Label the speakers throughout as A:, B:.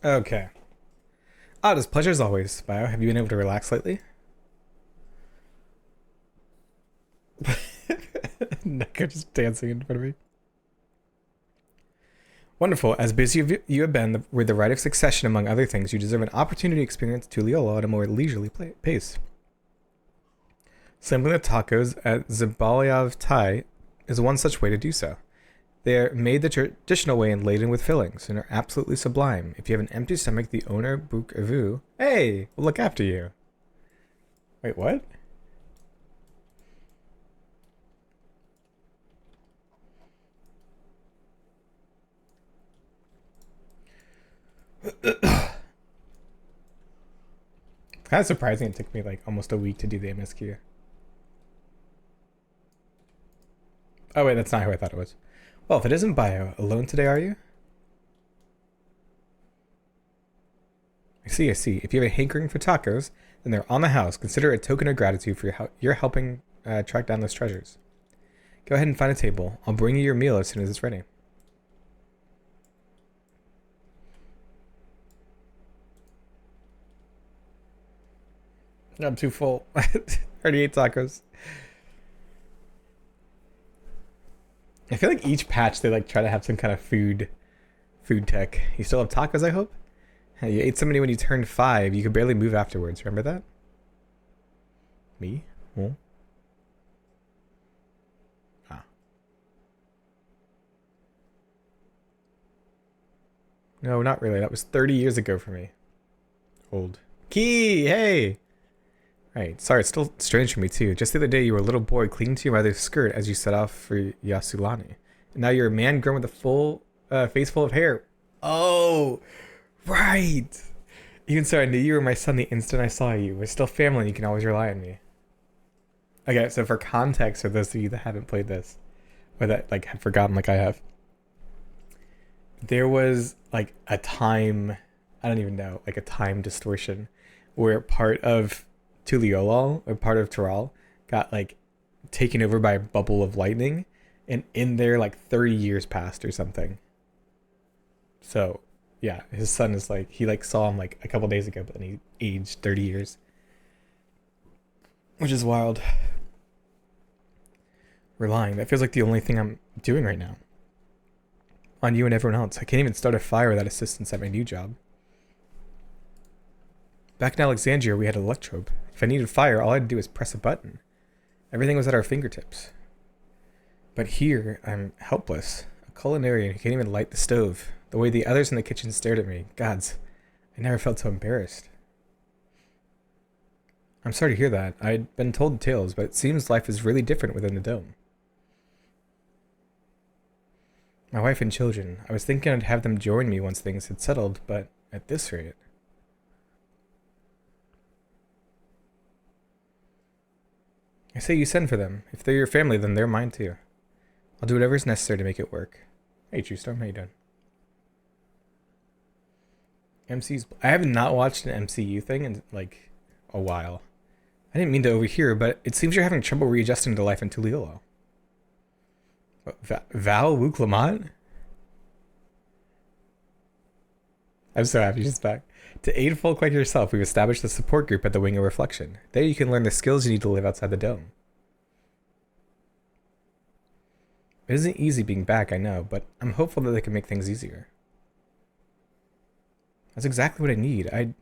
A: Okay. Ah, it is pleasure as always, Bio. Have you been able to relax lately? Neko just dancing in front of me. Wonderful. As busy as you have been with the rite of succession, among other things, you deserve an opportunity to experience Tuliolo at a more leisurely pace. Sampling the tacos at Zabalyav Thai is one such way to do so. They are made the traditional way and laden with fillings, and are absolutely sublime. If you have an empty stomach, the owner, Buk Avu, hey, will look after you. Wait, what? Kind of surprising it took me like almost a week to do the MSQ. Oh wait, that's not who I thought it was. Well, if it isn't Bio, alone today are you? I see, I see. If you have a hankering for tacos, then they're on the house. Consider it a token of gratitude for your helping track down those treasures. Go ahead and find a table. I'll bring you your meal as soon as it's ready. I'm too full. Already ate tacos. I feel like each patch they like try to have some kind of food tech. You still have tacos, I hope? You ate so many when you turned 5, you could barely move afterwards. Remember that? Me? Oh. Ah. No, not really. That was 30 years ago for me. Old. Key! Hey! Right. Sorry, it's still strange for me too. Just the other day you were a little boy clinging to your mother's skirt as you set off for Yasulani. And now you're a man grown with a full face full of hair. Oh! Right! Even so, I knew you were my son the instant I saw you. We're still family and you can always rely on me. Okay, so for context, for those of you that haven't played this, or that like have forgotten like I have, there was like a time, I don't even know, like a time distortion where part of Tuliolol, or part of Taral, got like taken over by a bubble of lightning, and in there like 30 years passed or something. So yeah, his son is like, he like saw him like a couple days ago, but then he aged 30 years, which is wild. Relying, that feels like the only thing I'm doing right now. On you and everyone else. I can't even start a fire without assistance at my new job. Back in Alexandria, we had an electrobe. If I needed fire, all I had to do was press a button. Everything was at our fingertips. But here, I'm helpless. A culinarian who can't even light the stove. The way the others in the kitchen stared at me. Gods, I never felt so embarrassed. I'm sorry to hear that. I'd been told tales, but it seems life is really different within the dome. My wife and children. I was thinking I'd have them join me once things had settled, but at this rate. I say you send for them. If they're your family, then they're mine too. I'll do whatever's necessary to make it work. Hey, True Storm, how you doing? MC's. I have not watched an MCU thing in like a while. I didn't mean to overhear, but it seems you're having trouble readjusting to life in Tuliolo. Val Wuklamat? I'm so happy she's back. To aid folk like yourself, we've established a support group at the Wing of Reflection. There you can learn the skills you need to live outside the dome. It isn't easy being back, I know, but I'm hopeful that they can make things easier. That's exactly what I need. I'd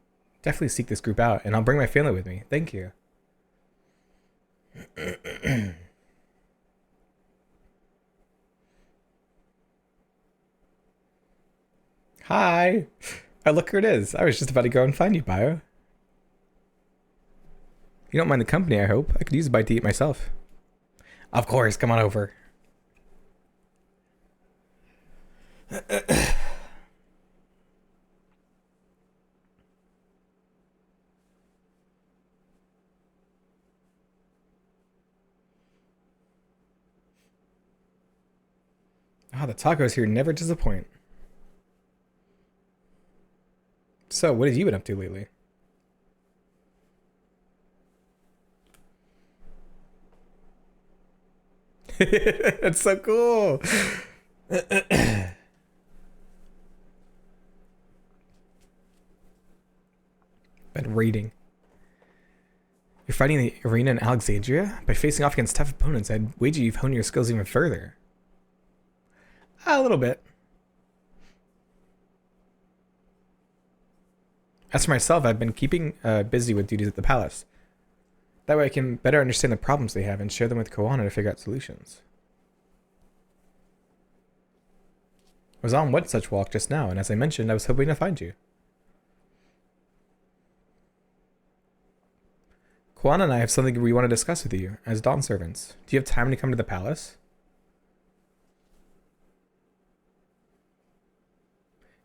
A: definitely seek this group out, and I'll bring my family with me. Thank you. Hi! Oh, look who it is. I was just about to go and find you, Bio. You don't mind the company, I hope. I could use a bite to eat myself. Of course, come on over. Ah, the tacos here never disappoint. So, what have you been up to lately? That's so cool. been raiding. You're fighting the arena in Alexandria? By facing off against tough opponents, I'd wager you've honed your skills even further. A little bit. As for myself, I've been keeping busy with duties at the palace. That way I can better understand the problems they have and share them with Koana to figure out solutions. I was on one such walk just now, and as I mentioned, I was hoping to find you. Koana and I have something we want to discuss with you, as Dawn servants. Do you have time to come to the palace?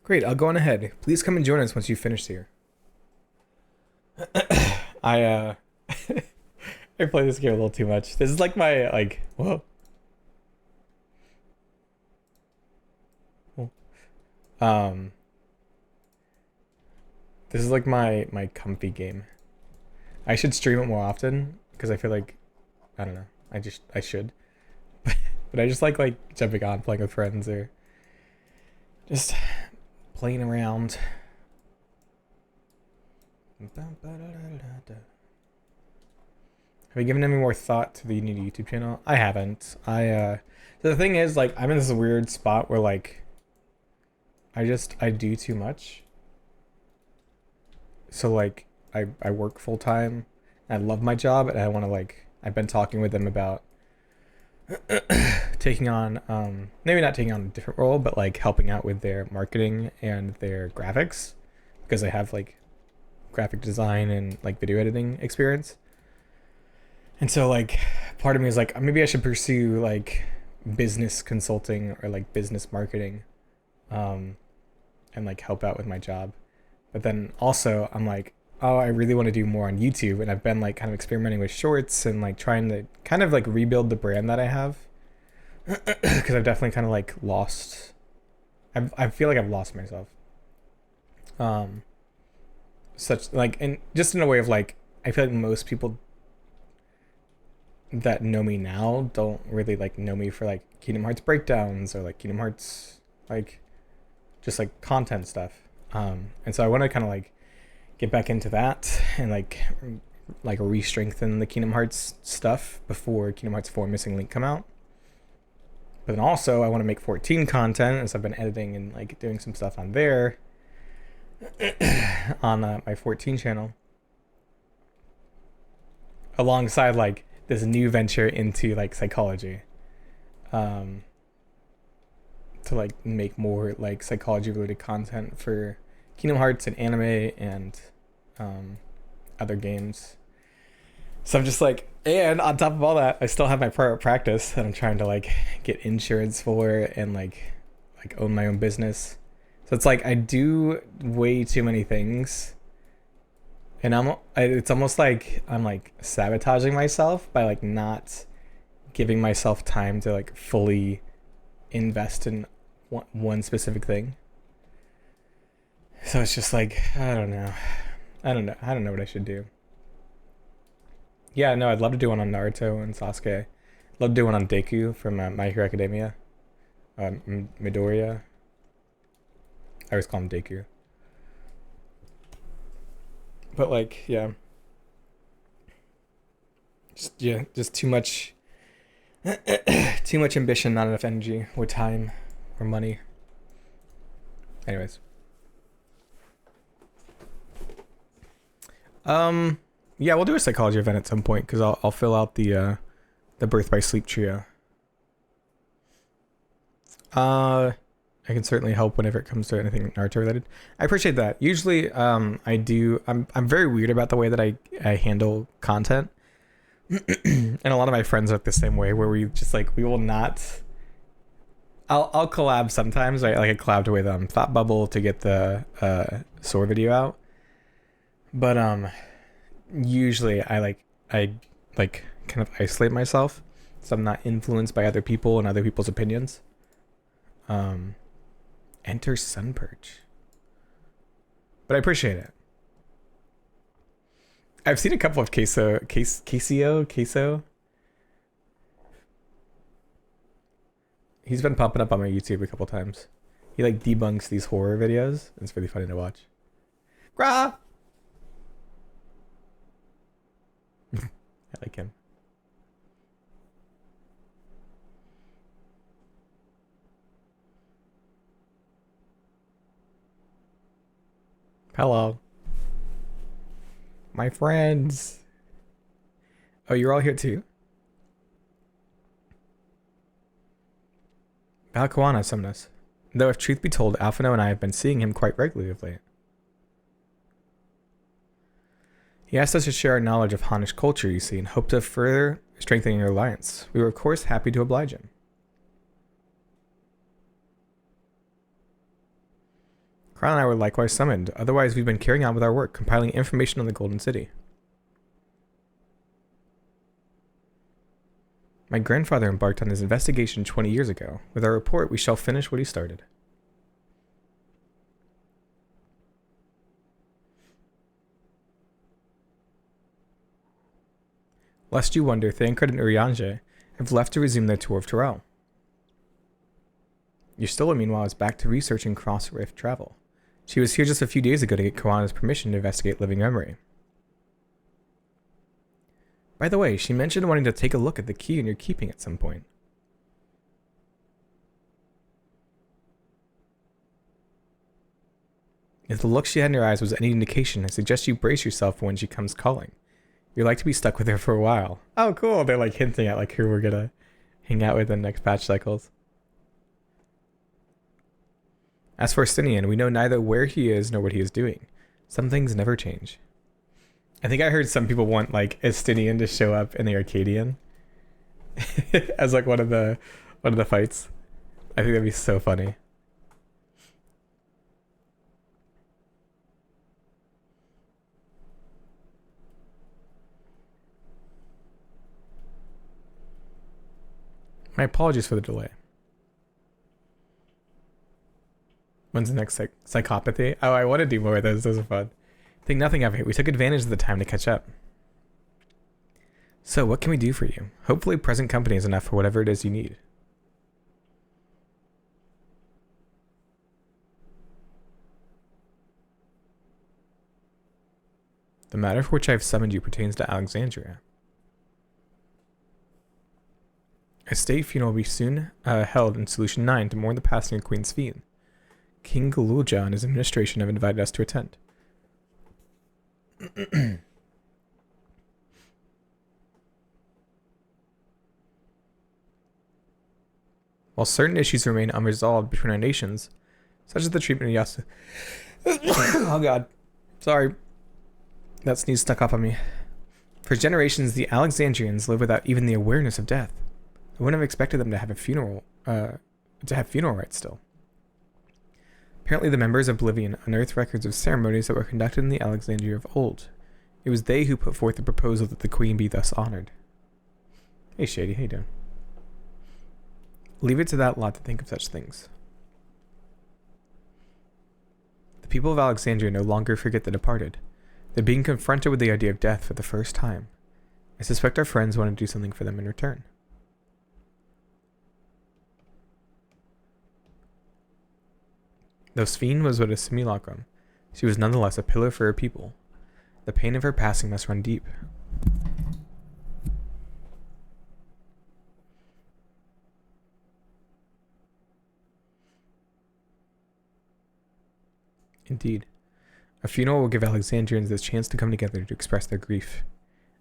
A: Great, I'll go on ahead. Please come and join us once you've finished here. I play this game a little too much. This is like my, whoa. This is like my comfy game. I should stream it more often because I feel like, I don't know, I should. But I just like jumping on, playing with friends, or just playing around. Have you given any more thought to the new YouTube channel? I haven't. So the thing is, I'm in this weird spot where I do too much. So I work full time. I love my job, and I want to I've been talking with them about taking on maybe not taking on a different role, but helping out with their marketing and their graphics, because I have graphic design and video editing experience. And so part of me is maybe I should pursue business consulting or business marketing, and help out with my job. But then also I'm oh, I really want to do more on YouTube, and I've been kind of experimenting with shorts and trying to kind of rebuild the brand that I have, because I've definitely kind of lost. I feel like I've lost myself. And just in a way of I feel like most people that know me now don't really know me for Kingdom Hearts breakdowns or Kingdom Hearts just content stuff. And so I want to kind of get back into that and re-strengthen the Kingdom Hearts stuff before Kingdom Hearts 4 Missing Link come out. But then also I want to make 14 content, as I've been editing and doing some stuff on there on my 14 channel, alongside this new venture into psychology, to make more psychology related content for Kingdom Hearts and anime and other games. So I'm just and on top of all that, I still have my private practice that I'm trying to get insurance for and own my own business. So it's I do way too many things, and it's almost I'm sabotaging myself by not giving myself time to fully invest in one specific thing. So it's just I don't know what I should do. Yeah, no, I'd love to do one on Naruto and Sasuke. Love to do one on Deku from My Hero Academia. Midoriya. I always call him Deku. But yeah. Just too much too much ambition, not enough energy or time or money. Anyways. Yeah, we'll do a psychology event at some point, because I'll fill out the Birth by Sleep trio. I can certainly help whenever it comes to anything Naruto related. I appreciate that. Usually, I do. I'm very weird about the way that I handle content, and a lot of my friends are the same way, where we just we will not. I'll collab sometimes. Right? I collabed with Thought Bubble to get the Sword video out, but usually I kind of isolate myself, so I'm not influenced by other people and other people's opinions. Enter Sunperch. But I appreciate it. I've seen a couple of queso. He's been popping up on my YouTube a couple times. He debunks these horror videos. It's really funny to watch. Grah! like him. Hello. My friends. Oh, you're all here too? Valkawana summoned us. Though if truth be told, Alphino and I have been seeing him quite regularly of late. He asked us to share our knowledge of Hanish culture, you see, and hoped to further strengthen your alliance. We were of course happy to oblige him. Kron and I were likewise summoned, otherwise we've been carrying on with our work, compiling information on the Golden City. My grandfather embarked on his investigation 20 years ago. With our report, we shall finish what he started. Lest you wonder, Thancred and Urianger have left to resume their tour of Terrell. Ystella, meanwhile, is back to researching cross-rift travel. She was here just a few days ago to get Kawana's permission to investigate living memory. By the way, she mentioned wanting to take a look at the key in your keeping at some point. If the look she had in her eyes was any indication, I suggest you brace yourself for when she comes calling. You're like to be stuck with her for a while. Oh, cool. They're like hinting at like who we're gonna hang out with in the next patch cycles. As for Stinian, we know neither where he is nor what he is doing. Some things never change. I think I heard some people want like Estinian to show up in the Arcadian as like one of the fights. I think that'd be so funny. My apologies for the delay. When's the next psychopathy? Oh, I want to do more of those. Those are fun. Think nothing of it. We took advantage of the time to catch up. So, what can we do for you? Hopefully present company is enough for whatever it is you need. The matter for which I have summoned you pertains to Alexandria. A state funeral will be soon held in Solution 9 to mourn the passing of Queen Sphene. King Galulja and his administration have invited us to attend. While certain issues remain unresolved between our nations, such as the treatment of Yasu... Oh god. Sorry. That sneeze stuck up on me. For generations, the Alexandrians live without even the awareness of death. I wouldn't have expected them to have a funeral, funeral rites still. Apparently the members of Oblivion unearthed records of ceremonies that were conducted in the Alexandria of old. It was they who put forth the proposal that the queen be thus honored. Hey Shady, how you doing? Leave it to that lot to think of such things. The people of Alexandria no longer forget the departed. They're being confronted with the idea of death for the first time. I suspect our friends want to do something for them in return. Though Sphene was but a simulacrum, she was nonetheless a pillar for her people. The pain of her passing must run deep. Indeed, a funeral will give Alexandrians the chance to come together to express their grief,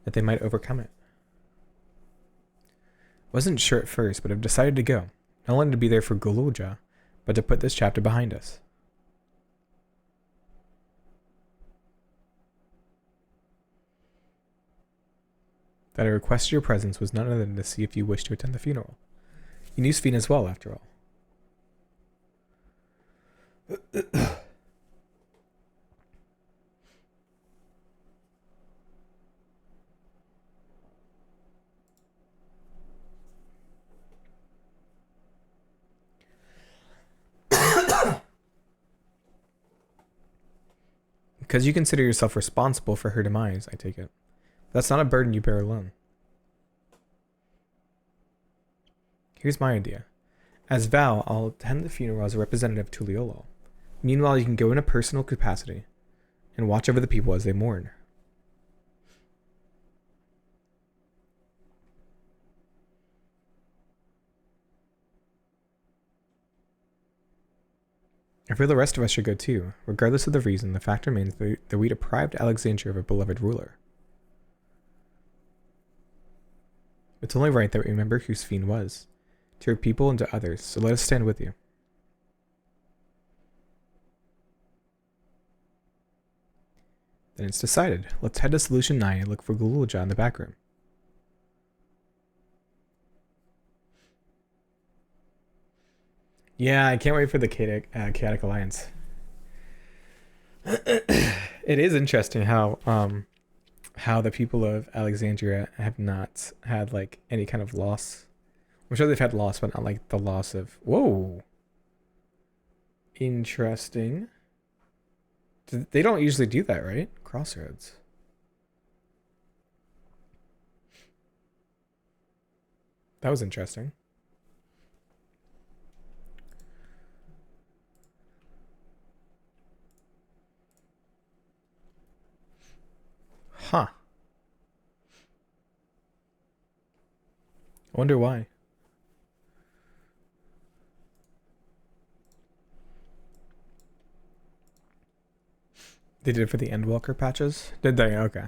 A: that they might overcome it. Wasn't sure at first, but have decided to go, not only to be there for Galulja, but to put this chapter behind us. That I requested your presence was none other than to see if you wished to attend the funeral. You knew Sphene as well, after all. Because you consider yourself responsible for her demise, I take it. That's not a burden you bear alone. Here's my idea. As Val, I'll attend the funeral as a representative of Tuliolol. Meanwhile, you can go in a personal capacity and watch over the people as they mourn. I feel the rest of us should go too. Regardless of the reason, the fact remains that we deprived Alexandria of a beloved ruler. It's only right that we remember who Sphene was, to her people and to others, so let us stand with you. Then it's decided. Let's head to Solution 9 and look for Gululja in the back room. Yeah, I can't wait for the Chaotic Alliance. It is interesting how the people of Alexandria have not had like any kind of loss. I'm sure they've had loss, but not like the loss of... Whoa! Interesting. They don't usually do that, right? Crossroads. That was interesting. Huh. I wonder why. They did it for the Endwalker patches? Did they? Okay.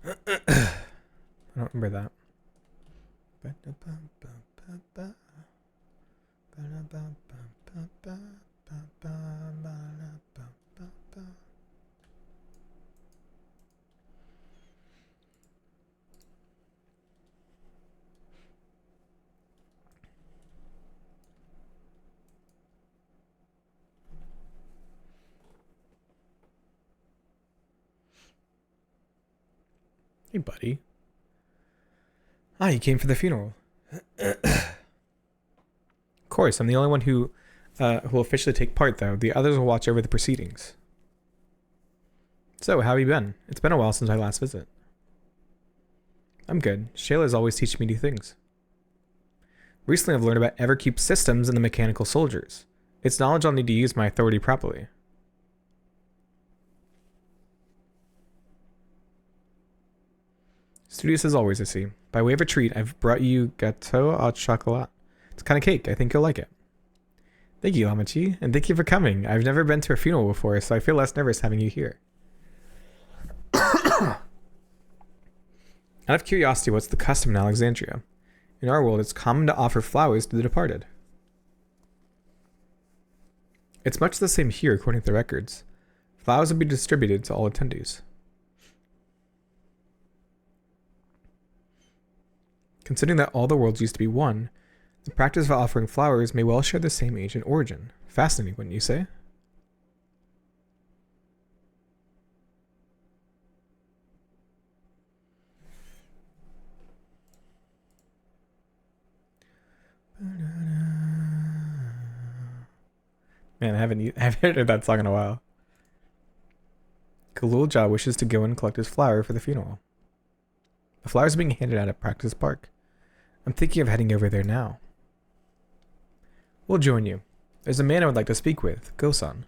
A: I don't remember that. Hey, buddy. Ah, you came for the funeral. Of course, I'm the only one who will officially take part, though. The others will watch over the proceedings. So, how have you been? It's been a while since I last visit. I'm good. Shayla's always teaching me new things. Recently, I've learned about Everkeep's systems and the mechanical soldiers. It's knowledge I'll need to use my authority properly. Studious as always, I see. By way of a treat, I've brought you gâteau au chocolat. It's kind of cake. I think you'll like it. Thank you, Lamachi, and thank you for coming. I've never been to a funeral before, so I feel less nervous having you here. Out of curiosity, what's the custom in Alexandria? In our world, it's common to offer flowers to the departed. It's much the same here, according to the records. Flowers will be distributed to all attendees. Considering that all the worlds used to be one, the practice of offering flowers may well share the same age and origin. Fascinating, wouldn't you say? Man, I haven't heard that song in a while. Gululja wishes to go and collect his flower for the funeral. The flowers are being handed out at Practice Park. I'm thinking of heading over there now. We'll join you. There's a man I would like to speak with, Gosan.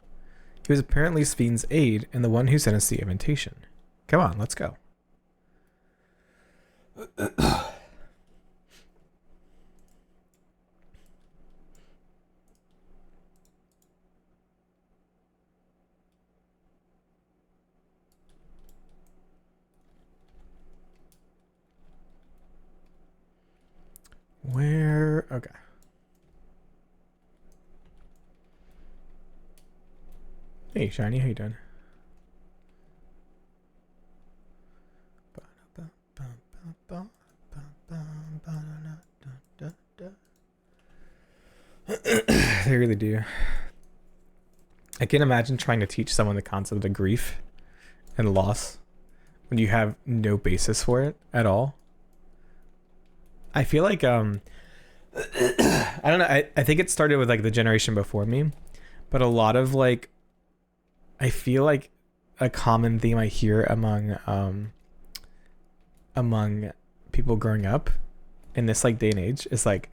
A: He was apparently Sphene's aide and the one who sent us the invitation. Come on, let's go. Where? Okay. Hey, Shiny, how you doing? They really do. I can imagine trying to teach someone the concept of grief and loss when you have no basis for it at all. I feel like I don't know, I think it started with like the generation before me, but a lot of like, I feel like a common theme I hear among people growing up in this like day and age is like,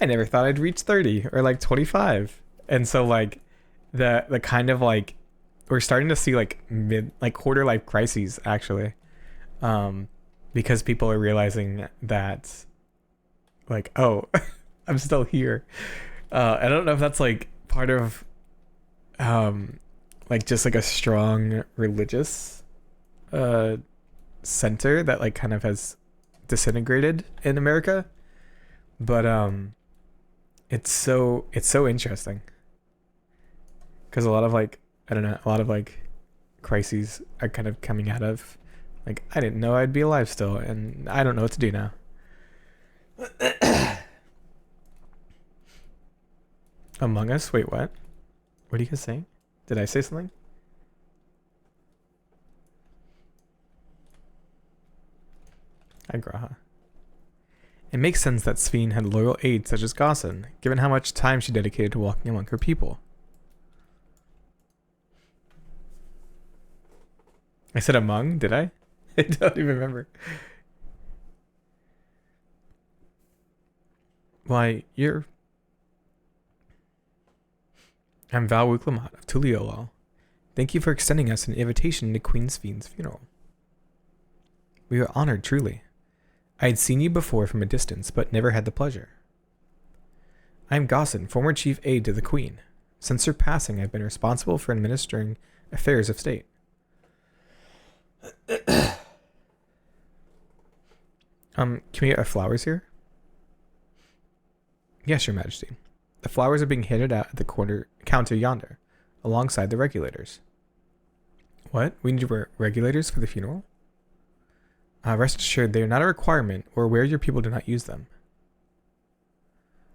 A: I never thought I'd reach 30 or like 25. And so like the kind of like, we're starting to see like quarter life crises actually, because people are realizing that like, oh, I'm still here. I don't know if that's like part of um, like just like a strong religious uh center that like kind of has disintegrated in America. But it's so interesting because a lot of like I don't know, a lot of like crises are kind of coming out of like I didn't know I'd be alive still, and I don't know what to do now. Among Us? Wait, what? What are you guys saying? Did I say something? I Graha. It makes sense that Sveen had loyal aides such as Gossin, given how much time she dedicated to walking among her people. I said among, did I? I don't even remember. Why, you're... I'm Val Wicklamat of Tuliolol. Thank you for extending us an invitation to Queen Sveen's funeral. We are honored, truly. I had seen you before from a distance, but never had the pleasure. I am Gossin, former chief aide to the Queen. Since her passing, I've been responsible for administering affairs of state. Can we get our flowers here? Yes, Your Majesty. The flowers are being handed out at the counter yonder, alongside the regulators. What? We need regulators for the funeral? Rest assured, they are not a requirement, or where your people do not use them.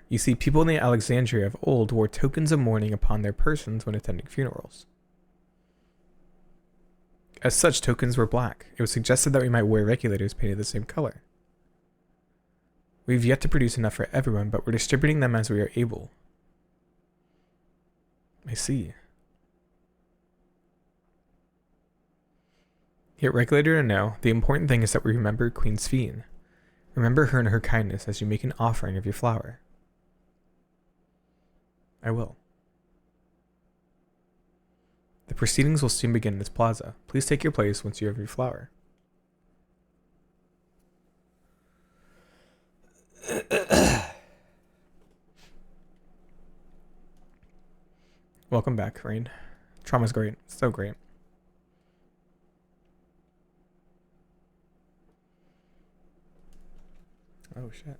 A: You see, people in the Alexandria of old wore tokens of mourning upon their persons when attending funerals. As such, tokens were black. It was suggested that we might wear regulators painted the same color. We've yet to produce enough for everyone, but we're distributing them as we are able. I see. Yet regulator or no, the important thing is that we remember Queen Sveen. Remember her and her kindness as you make an offering of your flower. I will. The proceedings will soon begin in this plaza. Please take your place once you have your flower. Welcome back, Rain. Trauma's great. So great. Oh, shit.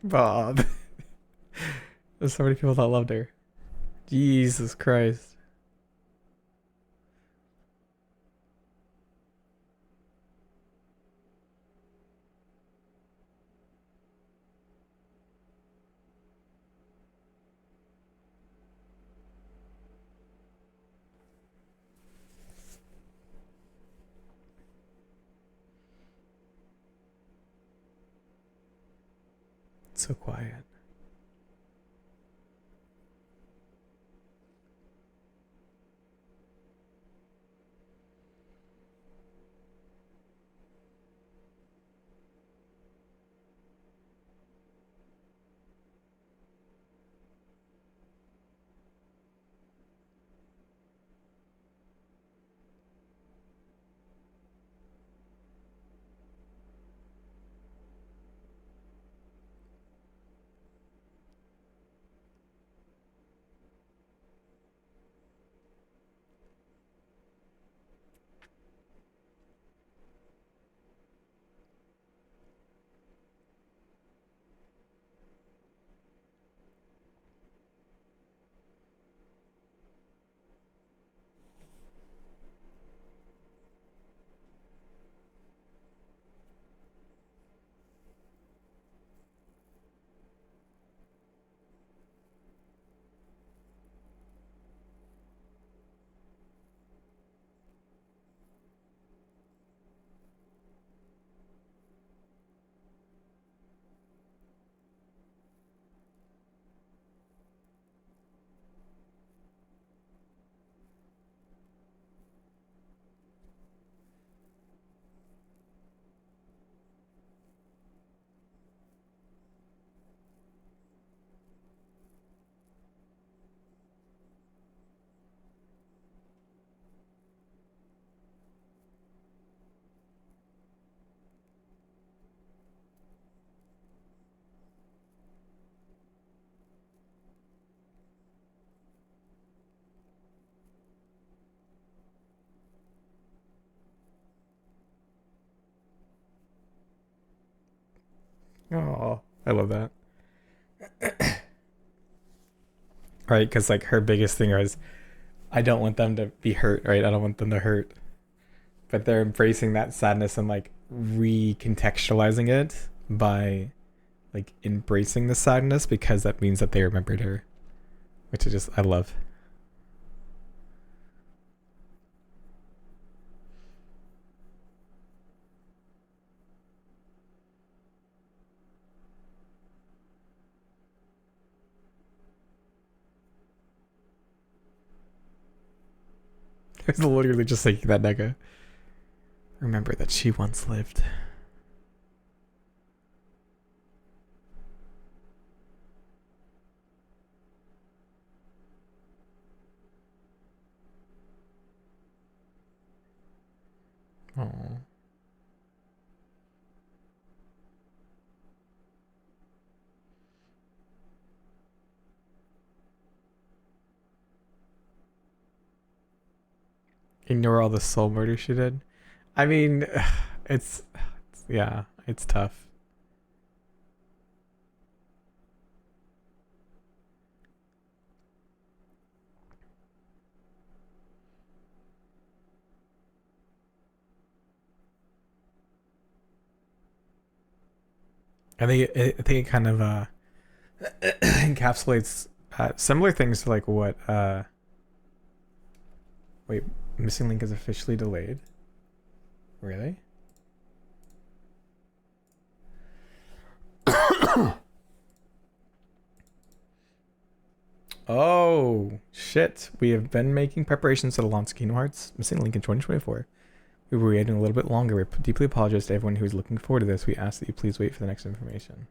A: Bob. There's so many people that loved her. Jesus Christ. It's so quiet. Oh, I love that. Right, because like her biggest thing was, I don't want them to be hurt, right? I don't want them to hurt. But they're embracing that sadness and like recontextualizing it by like embracing the sadness because that means that they remembered her, which I love. It's literally just thinking that nigga. Remember that she once lived. Oh. Ignore all the soul murder she did. I mean, it's yeah, it's tough. I think it kind of encapsulates similar things to like what wait, missing link is officially delayed. Really? Oh shit! We have been making preparations for the launch of Kingdom Hearts Missing Link in 2024. We were waiting a little bit longer. We deeply apologize to everyone who is looking forward to this. We ask that you please wait for the next information.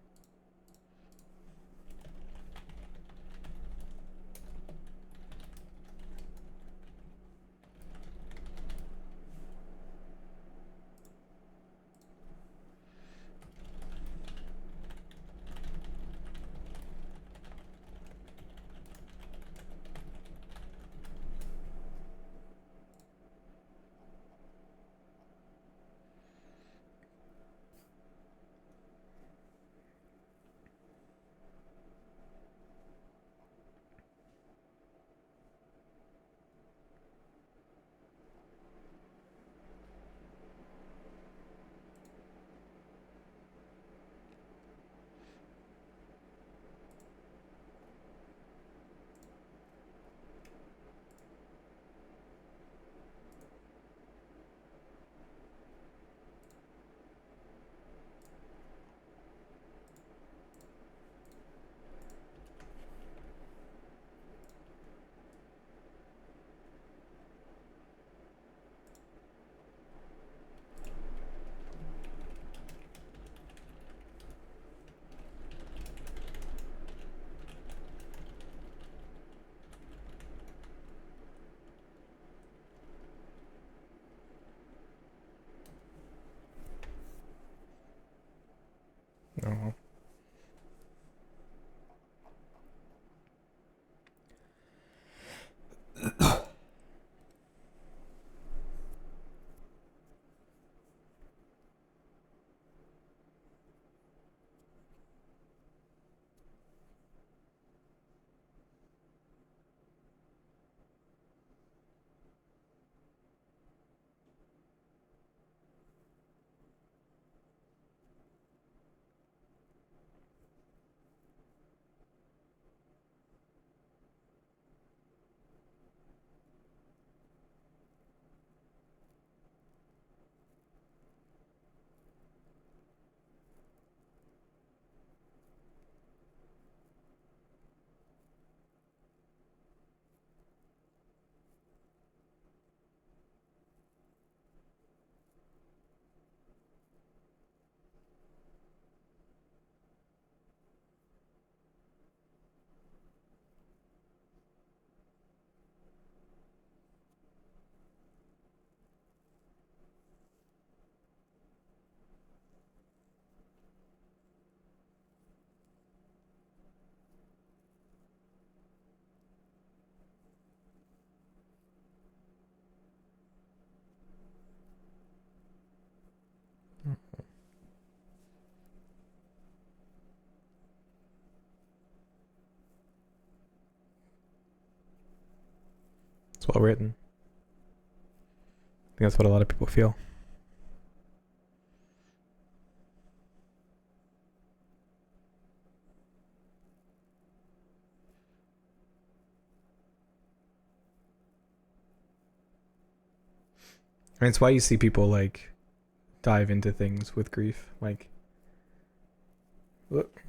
A: It's well written. I think that's what a lot of people feel. And it's why you see people like dive into things with grief. Like, look,